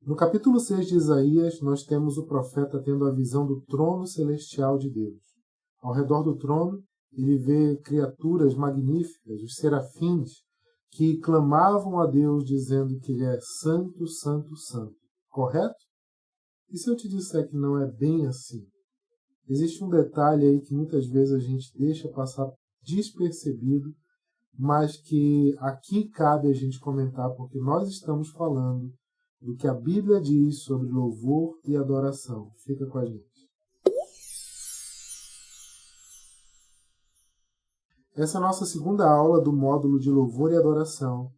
No capítulo 6 de Isaías, nós temos o profeta tendo a visão do trono celestial de Deus. Ao redor do trono, ele vê criaturas magníficas, os serafins, que clamavam a Deus dizendo que ele é santo, santo, santo. Correto? E se eu te disser que não é bem assim? Existe um detalhe aí que muitas vezes a gente deixa passar despercebido, mas que aqui cabe a gente comentar, porque nós estamos falando do que a Bíblia diz sobre louvor e adoração. Fica com a gente. Essa é a nossa segunda aula do módulo de louvor e adoração.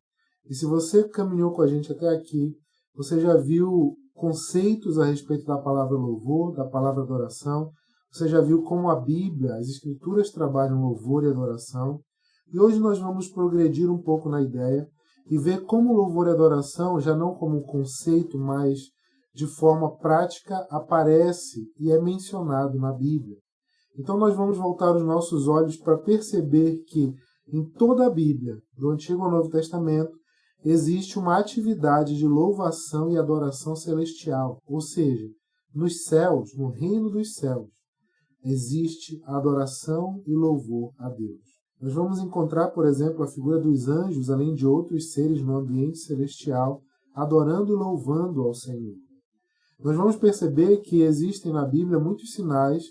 E se você caminhou com a gente até aqui, você já viu conceitos a respeito da palavra louvor, da palavra adoração. Você já viu como a Bíblia, as Escrituras trabalham louvor e adoração. E hoje nós vamos progredir um pouco na ideia e ver como louvor e adoração, já não como um conceito, mas de forma prática, aparece e é mencionado na Bíblia. Então nós vamos voltar os nossos olhos para perceber que em toda a Bíblia, do Antigo ao Novo Testamento, existe uma atividade de louvação e adoração celestial, ou seja, nos céus, no reino dos céus, existe a adoração e louvor a Deus. Nós vamos encontrar, por exemplo, a figura dos anjos, além de outros seres no ambiente celestial, adorando e louvando ao Senhor. Nós vamos perceber que existem na Bíblia muitos sinais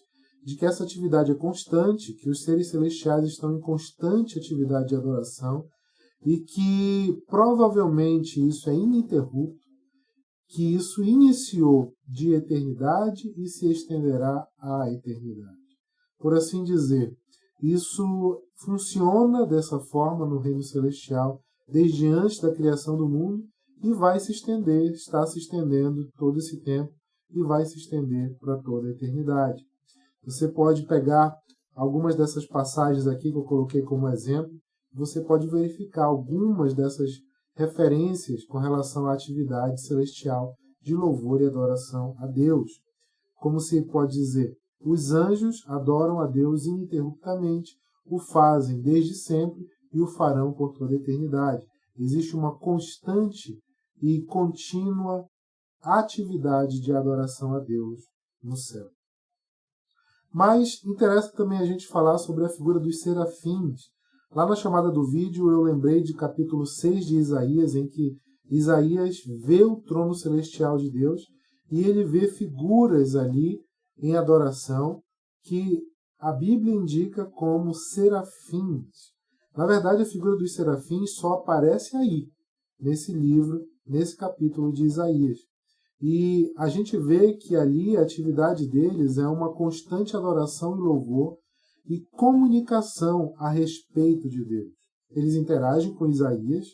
de que essa atividade é constante, que os seres celestiais estão em constante atividade de adoração e que provavelmente isso é ininterrupto, que isso iniciou de eternidade e se estenderá à eternidade. Por assim dizer, isso funciona dessa forma no reino celestial desde antes da criação do mundo e vai se estender, está se estendendo todo esse tempo e vai se estender para toda a eternidade. Você pode pegar algumas dessas passagens aqui que eu coloquei como exemplo, você pode verificar algumas dessas referências com relação à atividade celestial de louvor e adoração a Deus. Como se pode dizer, os anjos adoram a Deus ininterruptamente, o fazem desde sempre e o farão por toda a eternidade. Existe uma constante e contínua atividade de adoração a Deus no céu. Mas interessa também a gente falar sobre a figura dos serafins. Lá na chamada do vídeo eu lembrei de capítulo 6 de Isaías, em que Isaías vê o trono celestial de Deus e ele vê figuras ali em adoração que a Bíblia indica como serafins. Na verdade, a figura dos serafins só aparece aí, nesse livro, nesse capítulo de Isaías. E a gente vê que ali a atividade deles é uma constante adoração e louvor e comunicação a respeito de Deus. Eles interagem com Isaías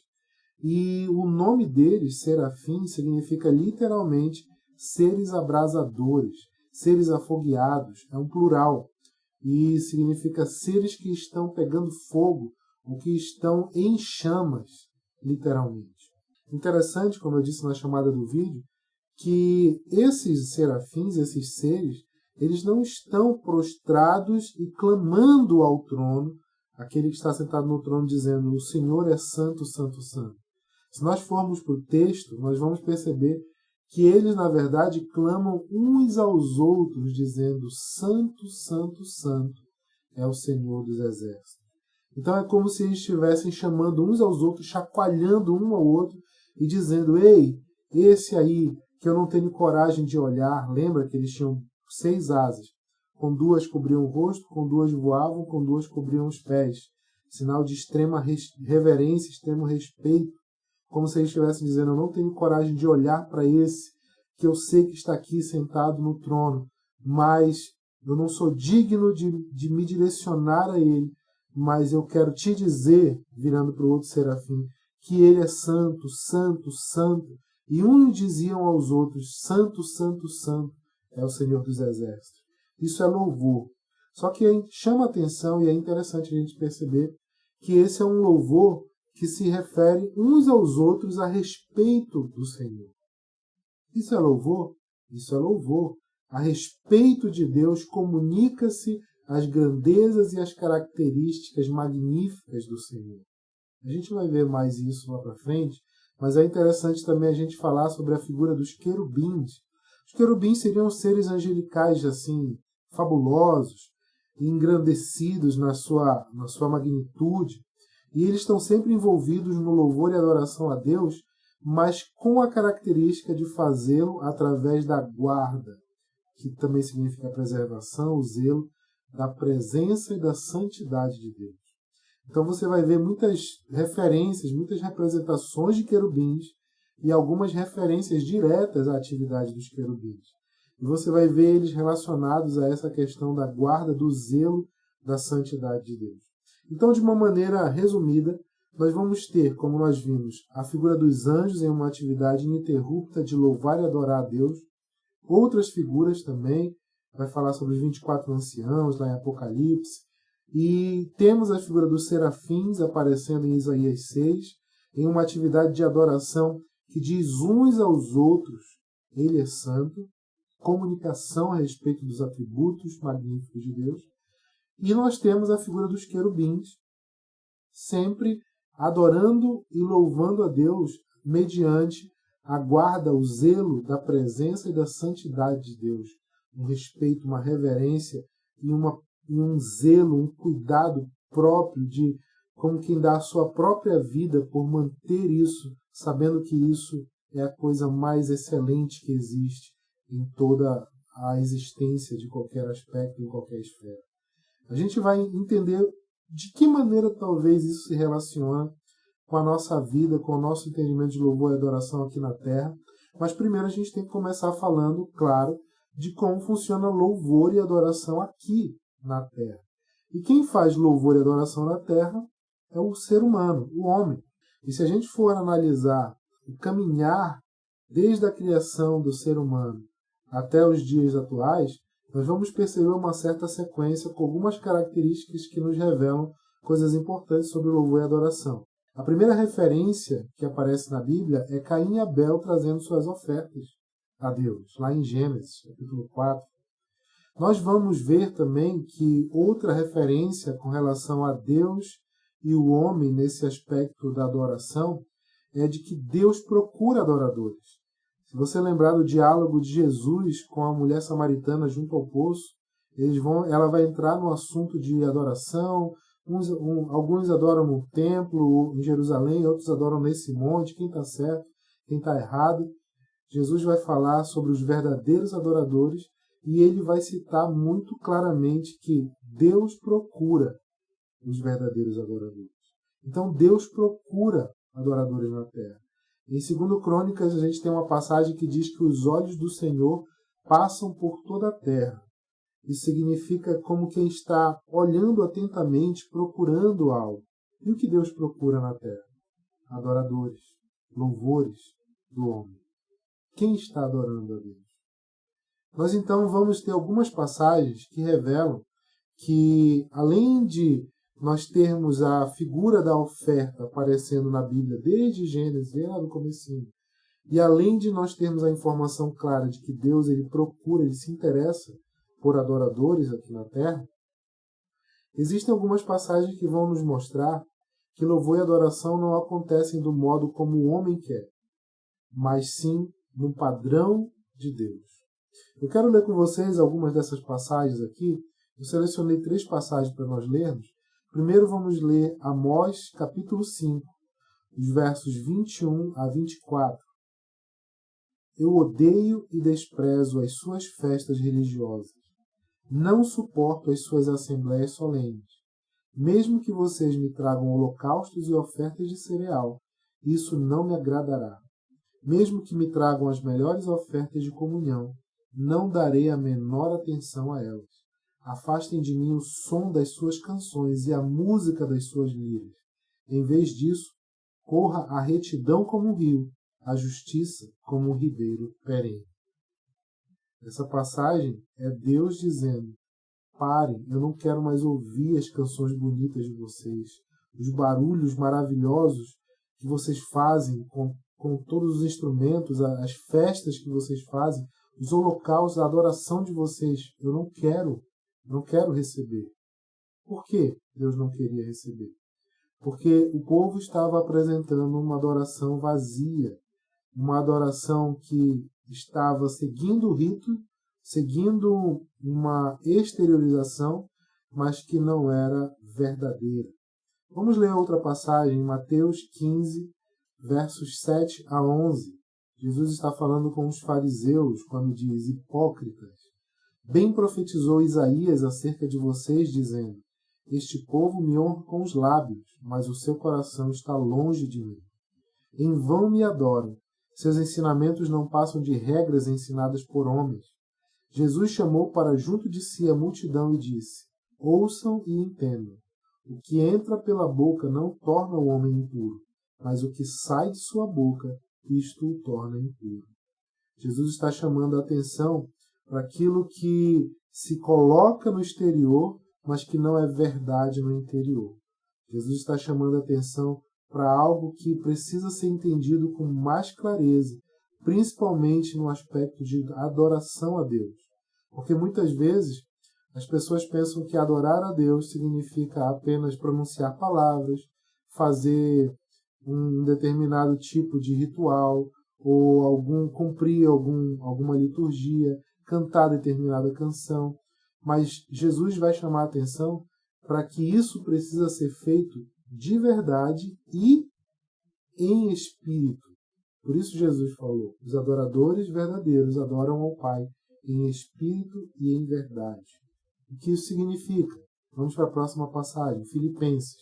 e o nome deles, serafim, significa literalmente seres abrasadores, seres afogueados, é um plural, e significa seres que estão pegando fogo, ou que estão em chamas, literalmente. Interessante, como eu disse na chamada do vídeo, que esses serafins, esses seres, eles não estão prostrados e clamando ao trono, aquele que está sentado no trono dizendo, o Senhor é santo, santo, santo. Se nós formos para o texto, nós vamos perceber que eles, na verdade, clamam uns aos outros, dizendo, santo, santo, santo é o Senhor dos exércitos. Então é como se eles estivessem chamando uns aos outros, chacoalhando um ao outro e dizendo, ei, esse aí que eu não tenho coragem de olhar, lembra que eles tinham 6 asas, com 2 cobriam o rosto, com 2 voavam, com 2 cobriam os pés, sinal de extrema reverência, extremo respeito, como se eles estivessem dizendo, eu não tenho coragem de olhar para esse, que eu sei que está aqui sentado no trono, mas eu não sou digno de me direcionar a ele, mas eu quero te dizer, virando para o outro serafim, que ele é santo, santo, santo, e uns diziam aos outros, santo, santo, santo é o Senhor dos exércitos. Isso é louvor. Só que chama atenção e é interessante a gente perceber que esse é um louvor que se refere uns aos outros a respeito do Senhor. Isso é louvor? Isso é louvor. A respeito de Deus comunica-se as grandezas e as características magníficas do Senhor. A gente vai ver mais isso lá para frente, mas é interessante também a gente falar sobre a figura dos querubins. Os querubins seriam seres angelicais, assim, fabulosos, engrandecidos na sua magnitude, e eles estão sempre envolvidos no louvor e adoração a Deus, mas com a característica de fazê-lo através da guarda, que também significa a preservação, o zelo da presença e da santidade de Deus. Então você vai ver muitas referências, muitas representações de querubins e algumas referências diretas à atividade dos querubins. E você vai ver eles relacionados a essa questão da guarda, do zelo da santidade de Deus. Então, de uma maneira resumida, nós vamos ter, como nós vimos, a figura dos anjos em uma atividade ininterrupta de louvar e adorar a Deus. Outras figuras também, vai falar sobre os 24 anciãos, lá em Apocalipse. E temos a figura dos serafins aparecendo em Isaías 6, em uma atividade de adoração que diz uns aos outros, Ele é santo, comunicação a respeito dos atributos magníficos de Deus. E nós temos a figura dos querubins, sempre adorando e louvando a Deus mediante a guarda, o zelo da presença e da santidade de Deus. Um respeito, uma reverência e um zelo, um cuidado próprio de como quem dá a sua própria vida por manter isso, sabendo que isso é a coisa mais excelente que existe em toda a existência de qualquer aspecto, em qualquer esfera. A gente vai entender de que maneira talvez isso se relaciona com a nossa vida, com o nosso entendimento de louvor e adoração aqui na Terra. Mas primeiro a gente tem que começar falando, claro, de como funciona louvor e adoração aqui na Terra. E quem faz louvor e adoração na Terra é o ser humano, o homem. E se a gente for analisar o caminhar desde a criação do ser humano até os dias atuais, nós vamos perceber uma certa sequência com algumas características que nos revelam coisas importantes sobre o louvor e adoração. A primeira referência que aparece na Bíblia é Caim e Abel trazendo suas ofertas a Deus, lá em Gênesis, capítulo 4. Nós vamos ver também que outra referência com relação a Deus e o homem nesse aspecto da adoração é de que Deus procura adoradores. Se você lembrar do diálogo de Jesus com a mulher samaritana junto ao poço, ela vai entrar no assunto de adoração. Alguns adoram no templo, em Jerusalém, outros adoram nesse monte, quem está certo, quem está errado. Jesus vai falar sobre os verdadeiros adoradores e ele vai citar muito claramente que Deus procura os verdadeiros adoradores. Então Deus procura adoradores na terra. Em 2 Crônicas a gente tem uma passagem que diz que os olhos do Senhor passam por toda a terra. Isso significa como quem está olhando atentamente, procurando algo. E o que Deus procura na terra? Adoradores, louvores do homem. Quem está adorando a Deus? Nós então vamos ter algumas passagens que revelam que, além de nós termos a figura da oferta aparecendo na Bíblia desde Gênesis, lá no comecinho, e além de nós termos a informação clara de que Deus ele procura, ele se interessa por adoradores aqui na Terra, existem algumas passagens que vão nos mostrar que louvor e adoração não acontecem do modo como o homem quer, mas sim no padrão de Deus. Eu quero ler com vocês algumas dessas passagens aqui. Eu selecionei 3 passagens para nós lermos. Primeiro vamos ler Amós, capítulo 5, os versos 21 a 24. Eu odeio e desprezo as suas festas religiosas. Não suporto as suas assembleias solenes. Mesmo que vocês me tragam holocaustos e ofertas de cereal, isso não me agradará. Mesmo que me tragam as melhores ofertas de comunhão, não darei a menor atenção a elas. Afastem de mim o som das suas canções e a música das suas liras. Em vez disso, corra a retidão como um rio, a justiça como um ribeiro perene. Essa passagem é Deus dizendo: parem, eu não quero mais ouvir as canções bonitas de vocês, os barulhos maravilhosos que vocês fazem com todos os instrumentos, as festas que vocês fazem, os holocaustos, a adoração de vocês. Eu não quero receber. Por que Deus não queria receber? porque o povo estava apresentando uma adoração vazia, uma adoração que estava seguindo o rito, seguindo uma exteriorização, mas que não era verdadeira. Vamos ler outra passagem, Mateus 15, versos 7 a 11. Jesus está falando com os fariseus quando diz: hipócritas, bem profetizou Isaías acerca de vocês, dizendo: este povo me honra com os lábios, mas o seu coração está longe de mim. Em vão me adoram, seus ensinamentos não passam de regras ensinadas por homens. Jesus chamou para junto de si a multidão e disse: ouçam e entendam. O que entra pela boca não torna o homem impuro, mas o que sai de sua boca, isto o torna impuro. Jesus está chamando a atenção para aquilo que se coloca no exterior, mas que não é verdade no interior. Jesus está chamando a atenção para algo que precisa ser entendido com mais clareza, principalmente no aspecto de adoração a Deus. Porque muitas vezes as pessoas pensam que adorar a Deus significa apenas pronunciar palavras, fazer um determinado tipo de ritual, ou cumprir alguma liturgia, cantar determinada canção. Mas Jesus vai chamar a atenção para que isso precisa ser feito de verdade e em espírito. Por isso Jesus falou: os adoradores verdadeiros adoram ao Pai em espírito e em verdade. O que isso significa? Vamos para a próxima passagem, Filipenses,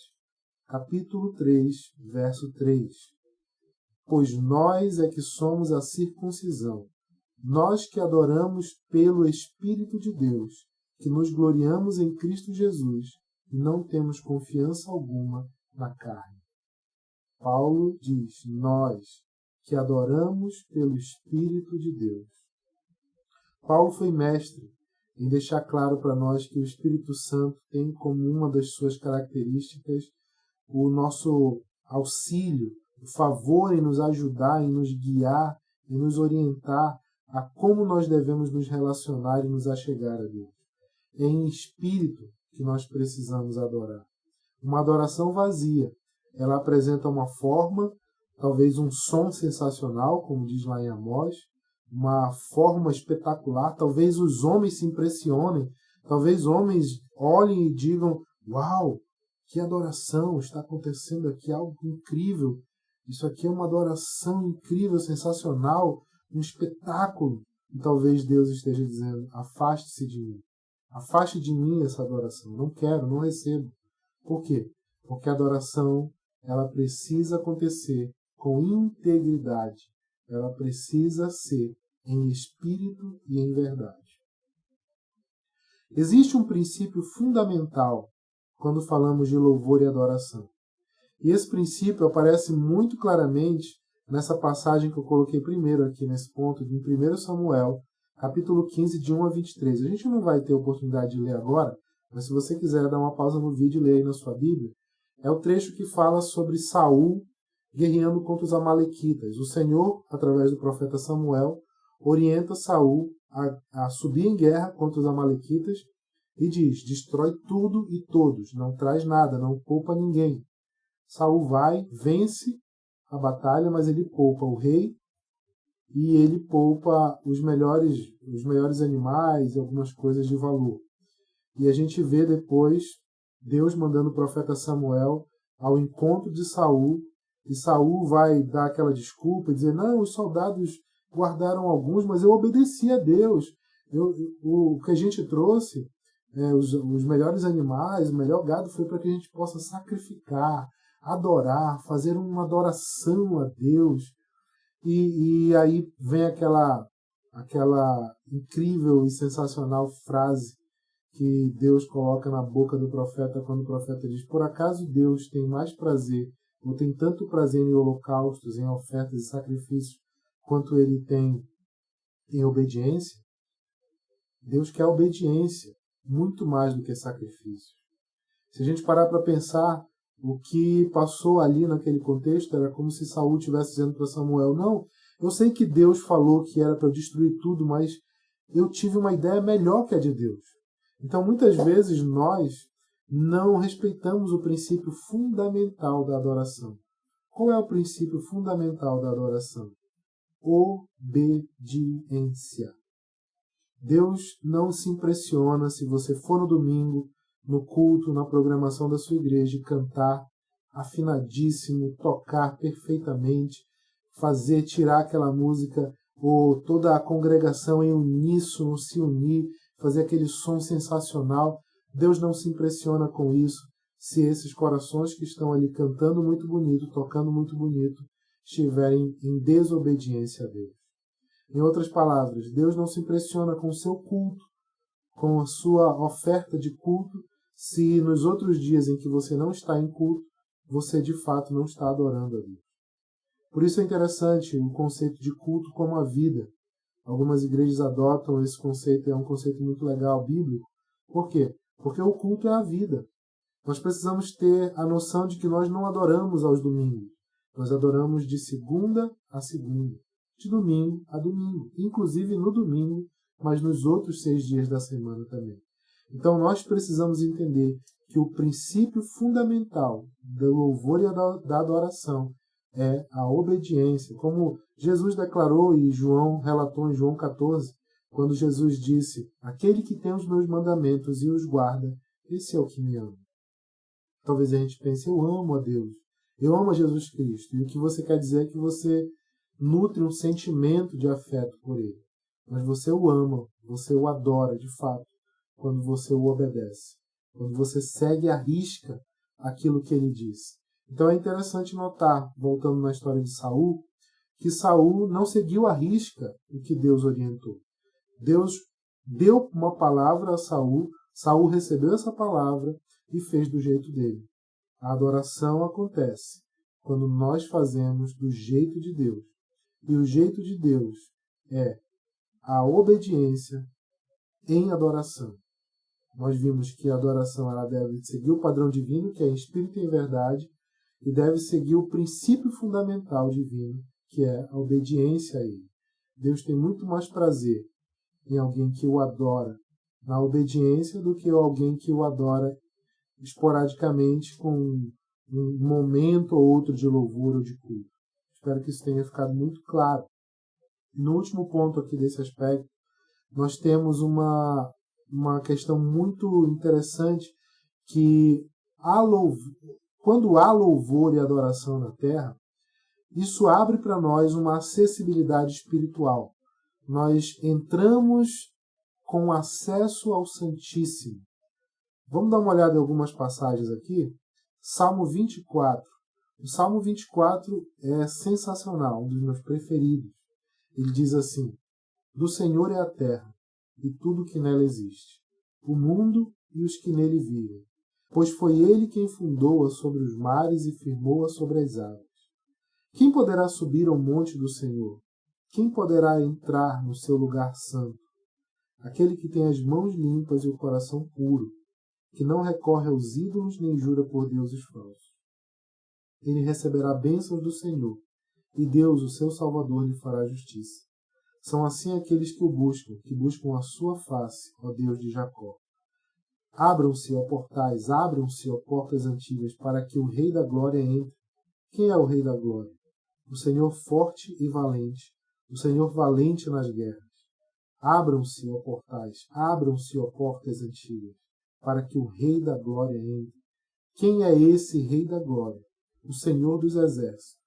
capítulo 3, verso 3. Pois nós é que somos a circuncisão, nós que adoramos pelo Espírito de Deus, que nos gloriamos em Cristo Jesus e não temos confiança alguma na carne. Paulo diz: nós que adoramos pelo Espírito de Deus. Paulo foi mestre em deixar claro para nós que o Espírito Santo tem como uma das suas características o nosso auxílio, o favor em nos ajudar, em nos guiar, em nos orientar a como nós devemos nos relacionar e nos achegar a Deus. É em espírito que nós precisamos adorar. Uma adoração vazia, ela apresenta uma forma, talvez um som sensacional, como diz lá em Amós, uma forma espetacular, talvez os homens se impressionem, talvez homens olhem e digam: uau, que adoração está acontecendo aqui, algo incrível, isso aqui é uma adoração incrível, sensacional, um espetáculo. E talvez Deus esteja dizendo: afaste-se de mim, afaste de mim essa adoração, não quero, não recebo. Por quê? Porque a adoração, ela precisa acontecer com integridade, ela precisa ser em espírito e em verdade. Existe um princípio fundamental quando falamos de louvor e adoração. E esse princípio aparece muito claramente nessa passagem que eu coloquei primeiro aqui nesse ponto, de 1 Samuel, capítulo 15, de 1 a 23. A gente não vai ter oportunidade de ler agora, mas se você quiser dar uma pausa no vídeo e ler aí na sua Bíblia, é o trecho que fala sobre Saul guerreando contra os amalequitas. O Senhor, através do profeta Samuel, orienta Saul a subir em guerra contra os amalequitas e diz: destrói tudo e todos, não traz nada, não poupa ninguém. Saul vai, vence a batalha, mas ele poupa o rei e ele poupa os melhores animais e algumas coisas de valor. E a gente vê depois Deus mandando o profeta Samuel ao encontro de Saul, e Saul vai dar aquela desculpa e dizer: não, os soldados guardaram alguns, mas eu obedeci a Deus. O que a gente trouxe, os melhores animais, o melhor gado, foi para que a gente possa sacrificar, adorar, fazer uma adoração a Deus. E aí vem aquela incrível e sensacional frase que Deus coloca na boca do profeta quando o profeta diz: por acaso Deus tem mais prazer, ou tem tanto prazer em holocaustos, em ofertas e sacrifícios, quanto ele tem em obediência? Deus quer obediência muito mais do que sacrifício. Se a gente parar para pensar, o que passou ali naquele contexto era como se Saul estivesse dizendo para Samuel: não, eu sei que Deus falou que era para destruir tudo, mas eu tive uma ideia melhor que a de Deus. Então, muitas vezes, nós não respeitamos o princípio fundamental da adoração. Qual é o princípio fundamental da adoração? Obediência. Deus não se impressiona se você for no domingo, no culto, na programação da sua igreja, e cantar afinadíssimo, tocar perfeitamente, tirar aquela música, ou toda a congregação em uníssono se unir, fazer aquele som sensacional. Deus não se impressiona com isso se esses corações que estão ali cantando muito bonito, tocando muito bonito, estiverem em desobediência a Deus. Em outras palavras, Deus não se impressiona com o seu culto, com a sua oferta de culto, se nos outros dias em que você não está em culto, você de fato não está adorando a Deus. Por isso é interessante o conceito de culto como a vida. Algumas igrejas adotam esse conceito, é um conceito muito legal, bíblico. Por quê? Porque o culto é a vida. Nós precisamos ter a noção de que nós não adoramos aos domingos. Nós adoramos de segunda a segunda, de domingo a domingo, inclusive no domingo, mas nos outros 6 dias da semana também. Então nós precisamos entender que o princípio fundamental do louvor e da adoração é a obediência. Como Jesus declarou e João relatou em João 14, quando Jesus disse: aquele que tem os meus mandamentos e os guarda, esse é o que me ama. Talvez a gente pense: eu amo a Deus, eu amo a Jesus Cristo. E o que você quer dizer é que você nutre um sentimento de afeto por Ele. Mas você o ama, você o adora de fato, quando você o obedece. Quando você segue à risca aquilo que Ele diz. Então é interessante notar, voltando na história de Saul, que Saul não seguiu à risca o que Deus orientou. Deus deu uma palavra a Saul, Saul recebeu essa palavra e fez do jeito dele. A adoração acontece quando nós fazemos do jeito de Deus. E o jeito de Deus é a obediência em adoração. Nós vimos que a adoração ela deve seguir o padrão divino, que é em espírito e em verdade, e deve seguir o princípio fundamental divino, que é a obediência a Ele. Deus tem muito mais prazer em alguém que o adora na obediência do que alguém que o adora esporadicamente com um momento ou outro de louvor ou de culto. Espero que isso tenha ficado muito claro. No último ponto aqui desse aspecto, nós temos uma questão muito interessante que quando há louvor e adoração na terra, isso abre para nós uma acessibilidade espiritual. Nós entramos com acesso ao Santíssimo. Vamos dar uma olhada em algumas passagens aqui. Salmo 24. O Salmo 24 é sensacional, um dos meus preferidos. Ele diz assim: do Senhor é a terra e tudo que nela existe, o mundo e os que nele vivem. Pois foi ele quem fundou-a sobre os mares e firmou-a sobre as águas. Quem poderá subir ao monte do Senhor? Quem poderá entrar no seu lugar santo? Aquele que tem as mãos limpas e o coração puro, que não recorre aos ídolos nem jura por deuses falsos. Ele receberá bênçãos do Senhor, e Deus, o seu Salvador, lhe fará justiça. São assim aqueles que buscam a sua face, ó Deus de Jacó. Abram-se, ó portais, abram-se, ó portas antigas, para que o Rei da Glória entre. Quem é o Rei da Glória? O Senhor forte e valente, o Senhor valente nas guerras. Abram-se, ó portais, abram-se, ó portas antigas, para que o Rei da Glória entre. Quem é esse Rei da Glória? O Senhor dos Exércitos.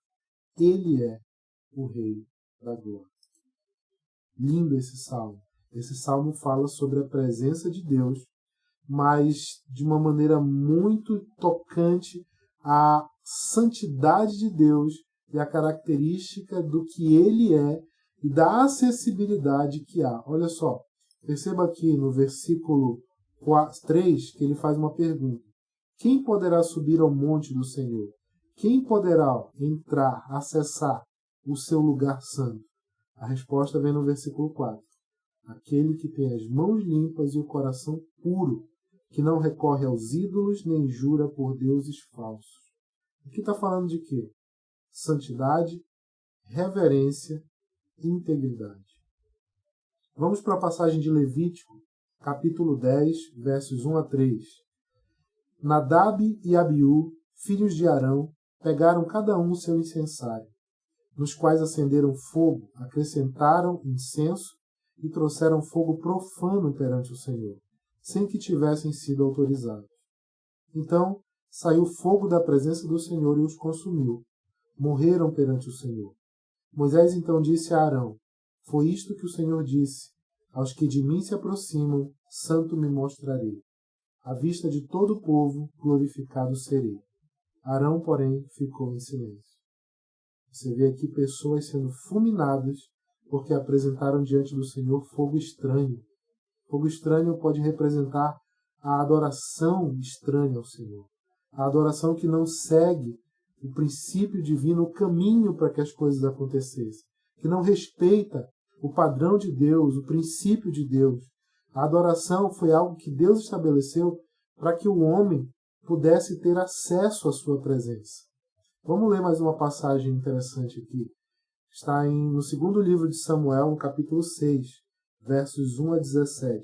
Ele é o Rei da Glória. Lindo esse salmo. Esse salmo fala sobre a presença de Deus, mas de uma maneira muito tocante a santidade de Deus e a característica do que Ele é e da acessibilidade que há. Olha só, perceba aqui no versículo 3 que ele faz uma pergunta. Quem poderá subir ao monte do Senhor? Quem poderá entrar, acessar o seu lugar santo? A resposta vem no versículo 4. Aquele que tem as mãos limpas e o coração puro, que não recorre aos ídolos nem jura por deuses falsos. Aqui está falando de quê? Santidade, reverência e integridade. Vamos para a passagem de Levítico, capítulo 10, versos 1 a 3. Nadab e Abiú, filhos de Arão, pegaram cada um o seu incensário, nos quais acenderam fogo, acrescentaram incenso e trouxeram fogo profano perante o Senhor, sem que tivessem sido autorizados. Então saiu fogo da presença do Senhor e os consumiu. Morreram perante o Senhor. Moisés então disse a Arão: Foi isto que o Senhor disse: Aos que de mim se aproximam, santo me mostrarei. À vista de todo o povo, glorificado serei. Arão, porém, ficou em silêncio. Você vê aqui pessoas sendo fulminadas porque apresentaram diante do Senhor fogo estranho. Fogo estranho pode representar a adoração estranha ao Senhor. A adoração que não segue o princípio divino, o caminho para que as coisas acontecessem. Que não respeita o padrão de Deus, o princípio de Deus. A adoração foi algo que Deus estabeleceu para que o homem pudesse ter acesso à sua presença. Vamos ler mais uma passagem interessante aqui. Está no segundo livro de Samuel, no capítulo 6, versos 1 a 17.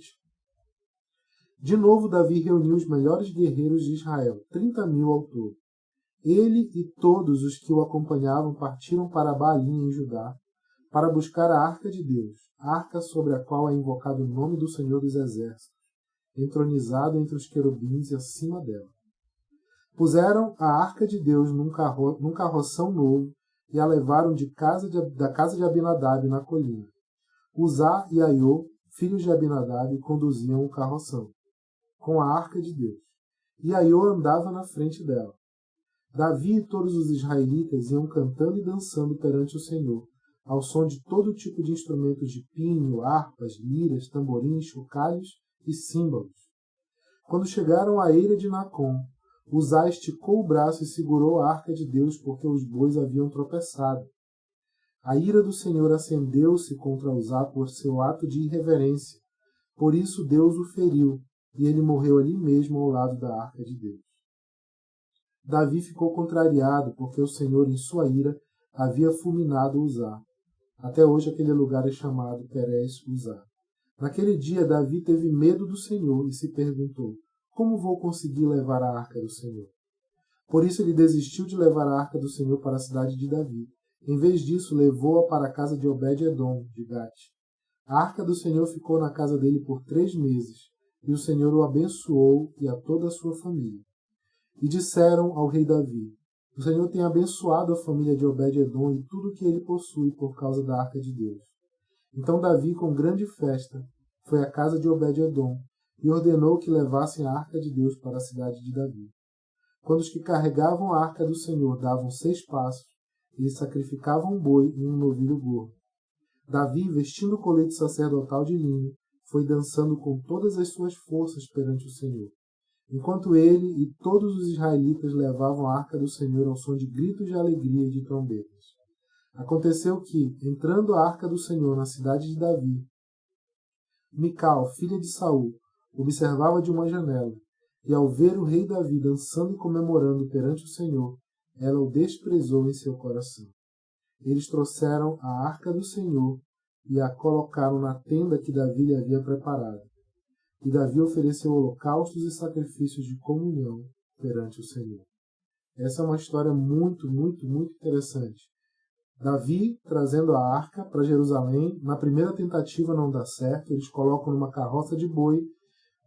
De novo, Davi reuniu os melhores guerreiros de Israel, 30.000 ao todo. Ele e todos os que o acompanhavam partiram para Baalim, em Judá, para buscar a arca de Deus, a arca sobre a qual é invocado o nome do Senhor dos Exércitos, entronizado entre os querubins e acima dela. Puseram a arca de Deus num carroção novo e a levaram da casa de Abinadab na colina. Uzá e Aiô, filhos de Abinadab, conduziam o carroção, com a arca de Deus, e Aiô andava na frente dela. Davi e todos os israelitas iam cantando e dançando perante o Senhor, ao som de todo tipo de instrumentos de pinho, harpas, liras, tamborins, chocalhos e símbolos. Quando chegaram à eira de Nacon, Uzá esticou o braço e segurou a arca de Deus, porque os bois haviam tropeçado. A ira do Senhor acendeu-se contra Uzá por seu ato de irreverência. Por isso Deus o feriu, e ele morreu ali mesmo ao lado da arca de Deus. Davi ficou contrariado, porque o Senhor, em sua ira, havia fulminado Uzá. Até hoje aquele lugar é chamado Perez Uzá. Naquele dia Davi teve medo do Senhor e se perguntou: como vou conseguir levar a arca do Senhor? Por isso ele desistiu de levar a arca do Senhor para a cidade de Davi. Em vez disso, levou-a para a casa de Obed-edom, de Gate. A arca do Senhor ficou na casa dele por 3 meses, e o Senhor o abençoou e a toda a sua família. E disseram ao rei Davi: o Senhor tem abençoado a família de Obed-edom e tudo o que ele possui por causa da arca de Deus. Então Davi, com grande festa, foi à casa de Obed-edom e ordenou que levassem a arca de Deus para a cidade de Davi. Quando os que carregavam a arca do Senhor davam 6 passos, eles sacrificavam um boi e um novilho gordo. Davi, vestindo o colete sacerdotal de linho, foi dançando com todas as suas forças perante o Senhor, enquanto ele e todos os israelitas levavam a arca do Senhor ao som de gritos de alegria e de trombetas. Aconteceu que, entrando a arca do Senhor na cidade de Davi, Mical, filha de Saul, observava de uma janela, e ao ver o rei Davi dançando e comemorando perante o Senhor, ela o desprezou em seu coração. Eles trouxeram a arca do Senhor e a colocaram na tenda que Davi lhe havia preparado. E Davi ofereceu holocaustos e sacrifícios de comunhão perante o Senhor. Essa é uma história muito, muito, muito interessante. Davi trazendo a arca para Jerusalém, na primeira tentativa não dá certo, eles colocam numa carroça de boi,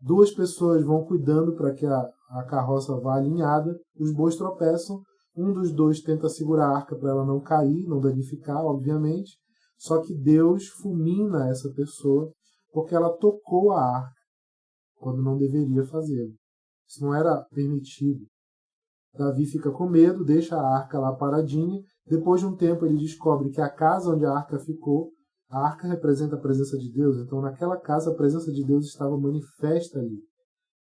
2 pessoas vão cuidando para que a carroça vá alinhada, os bois tropeçam, um dos 2 tenta segurar a arca para ela não cair, não danificar, obviamente, só que Deus fulmina essa pessoa porque ela tocou a arca quando não deveria fazê-lo. Isso não era permitido. Davi fica com medo, deixa a arca lá paradinha. Depois de um tempo ele descobre que a casa onde a arca ficou, a arca representa a presença de Deus, então naquela casa a presença de Deus estava manifesta ali.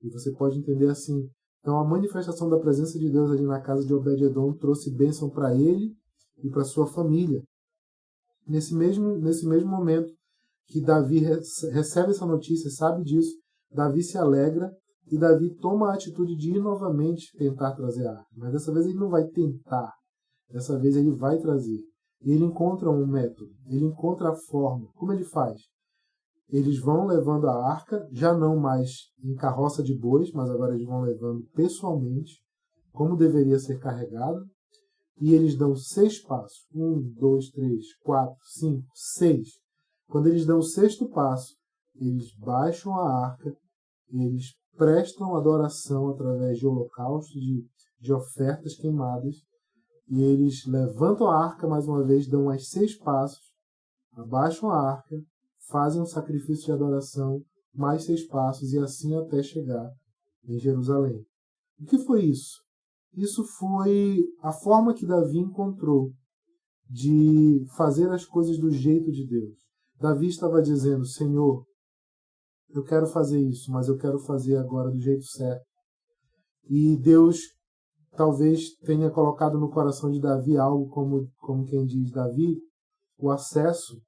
E você pode entender assim, então a manifestação da presença de Deus ali na casa de Obed-edom trouxe bênção para ele e para sua família. Nesse mesmo momento que Davi recebe essa notícia, sabe disso, Davi se alegra e Davi toma a atitude de ir novamente tentar trazer a arca. Mas dessa vez ele não vai tentar, dessa vez ele vai trazer. E ele encontra um método, ele encontra a forma. Como ele faz? eles vão levando a arca, já não mais em carroça de bois, mas agora eles vão levando pessoalmente, como deveria ser carregada, e eles dão 6 passos. 1, 2, 3, 4, 5, 6. Quando eles dão o 6º passo, eles baixam a arca, eles prestam adoração através de holocaustos, de ofertas queimadas, e eles levantam a arca mais uma vez, dão mais 6 passos, abaixam a arca, fazem um sacrifício de adoração, mais 6 passos, e assim até chegar em Jerusalém. O que foi isso? Isso foi a forma que Davi encontrou de fazer as coisas do jeito de Deus. Davi estava dizendo: Senhor, eu quero fazer isso, mas eu quero fazer agora do jeito certo. E Deus talvez tenha colocado no coração de Davi algo como quem diz: Davi, o acesso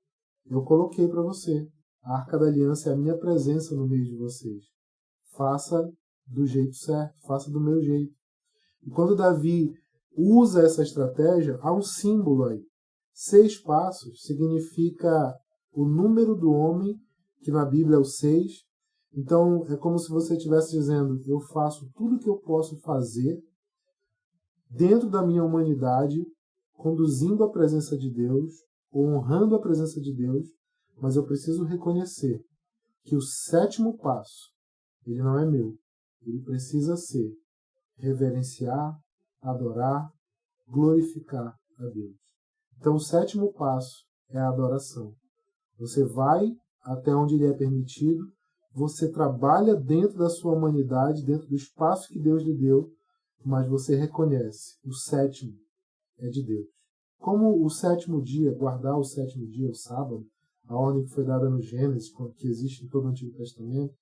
eu coloquei para você. A Arca da Aliança é a minha presença no meio de vocês. Faça do jeito certo, faça do meu jeito. E quando Davi usa essa estratégia, há um símbolo aí. 6 passos significa o número do homem, que na Bíblia é o 6. Então, é como se você estivesse dizendo: eu faço tudo o que eu posso fazer dentro da minha humanidade, conduzindo a presença de Deus, honrando a presença de Deus, mas eu preciso reconhecer que o 7º passo, ele não é meu. Ele precisa ser reverenciar, adorar, glorificar a Deus. Então, o 7º passo é a adoração. Você vai até onde lhe é permitido, você trabalha dentro da sua humanidade, dentro do espaço que Deus lhe deu, mas você reconhece: o 7º é de Deus. Como o 7º dia, guardar o 7º dia, o sábado, a ordem que foi dada no Gênesis, que existe em todo o Antigo Testamento,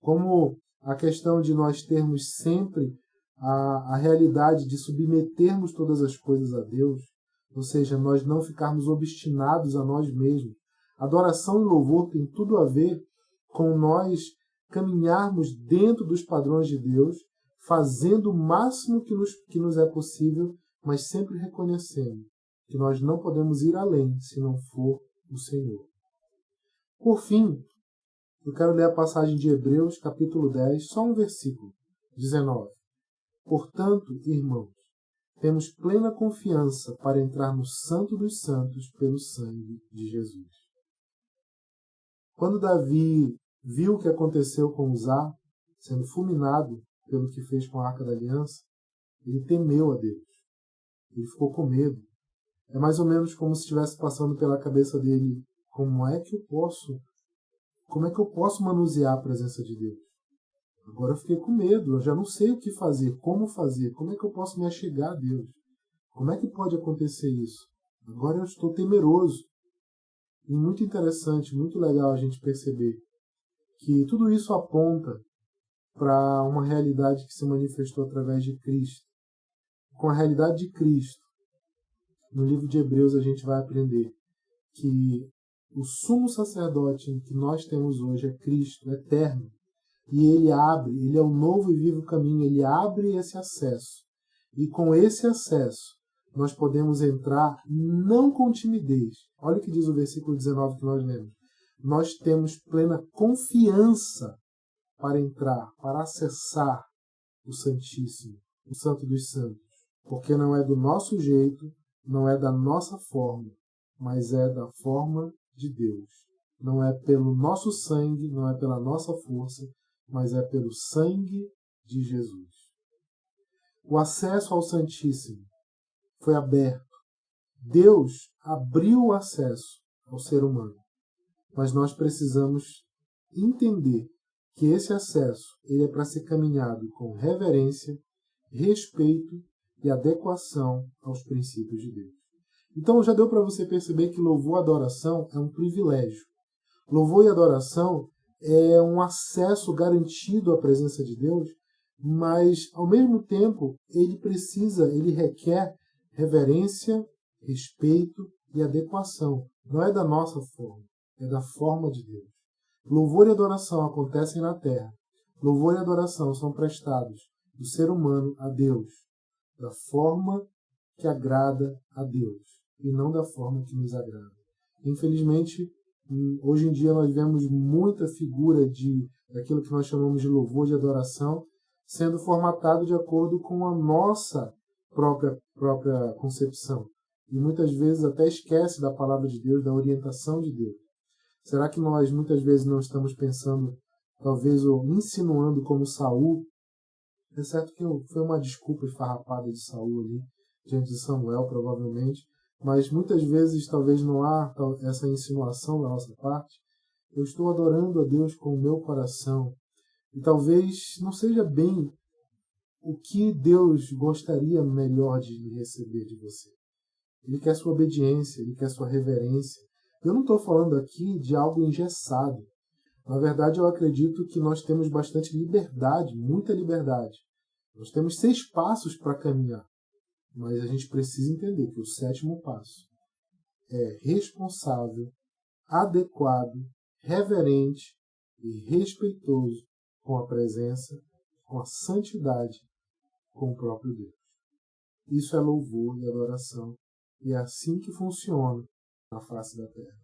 como a questão de nós termos sempre a realidade de submetermos todas as coisas a Deus, ou seja, nós não ficarmos obstinados a nós mesmos. Adoração e louvor tem tudo a ver com nós caminharmos dentro dos padrões de Deus, fazendo o máximo que nos é possível, mas sempre reconhecendo que nós não podemos ir além se não for o Senhor. Por fim, eu quero ler a passagem de Hebreus, capítulo 10, só um versículo, 19. Portanto, irmãos, temos plena confiança para entrar no Santo dos Santos pelo sangue de Jesus. Quando Davi viu o que aconteceu com Uzá, sendo fulminado pelo que fez com a Arca da Aliança, ele temeu a Deus. Ele ficou com medo. É mais ou menos como se estivesse passando pela cabeça dele: como é que eu posso manusear a presença de Deus? Agora eu fiquei com medo, eu já não sei o que fazer, como é que eu posso me achegar a Deus? Como é que pode acontecer isso? Agora eu estou temeroso. E muito interessante, muito legal a gente perceber que tudo isso aponta para uma realidade que se manifestou através de Cristo. Com a realidade de Cristo, no livro de Hebreus a gente vai aprender que o sumo sacerdote que nós temos hoje é Cristo, eterno. E ele é o novo e vivo caminho, ele abre esse acesso. E com esse acesso, nós podemos entrar não com timidez. Olha o que diz o versículo 19 que nós lemos. Nós temos plena confiança para entrar, para acessar o Santíssimo, o Santo dos Santos. Porque não é do nosso jeito, não é da nossa forma, mas é da forma de Deus. Não é pelo nosso sangue, não é pela nossa força, mas é pelo sangue de Jesus. O acesso ao Santíssimo foi aberto. Deus abriu o acesso ao ser humano. Mas nós precisamos entender que esse acesso ele é para ser caminhado com reverência, respeito e adequação aos princípios de Deus. Então já deu para você perceber que louvor e adoração é um privilégio. Louvor e adoração é um acesso garantido à presença de Deus, mas ao mesmo tempo ele requer reverência, respeito e adequação. Não é da nossa forma, é da forma de Deus. Louvor e adoração acontecem na terra. Louvor e adoração são prestados do ser humano a Deus, da forma que agrada a Deus, e não da forma que nos agrada. Infelizmente, Hoje em dia nós vemos muita figura daquilo que nós chamamos de louvor, de adoração, sendo formatado de acordo com a nossa própria concepção. E muitas vezes até esquece da palavra de Deus, da orientação de Deus. Será que nós muitas vezes não estamos pensando, talvez, ou insinuando como Saul? É certo que foi uma desculpa esfarrapada de Saul ali, diante de Samuel, provavelmente, mas muitas vezes talvez não há essa insinuação da nossa parte. Eu estou adorando a Deus com o meu coração. E talvez não seja bem o que Deus gostaria melhor de receber de você. Ele quer sua obediência, ele quer sua reverência. Eu não estou falando aqui de algo engessado. Na verdade, eu acredito que nós temos bastante liberdade, muita liberdade. Nós temos 6 passos para caminhar. Mas a gente precisa entender que o 7º passo é responsável, adequado, reverente e respeitoso com a presença, com a santidade, com o próprio Deus. Isso é louvor e adoração. E é assim que funciona na face da terra.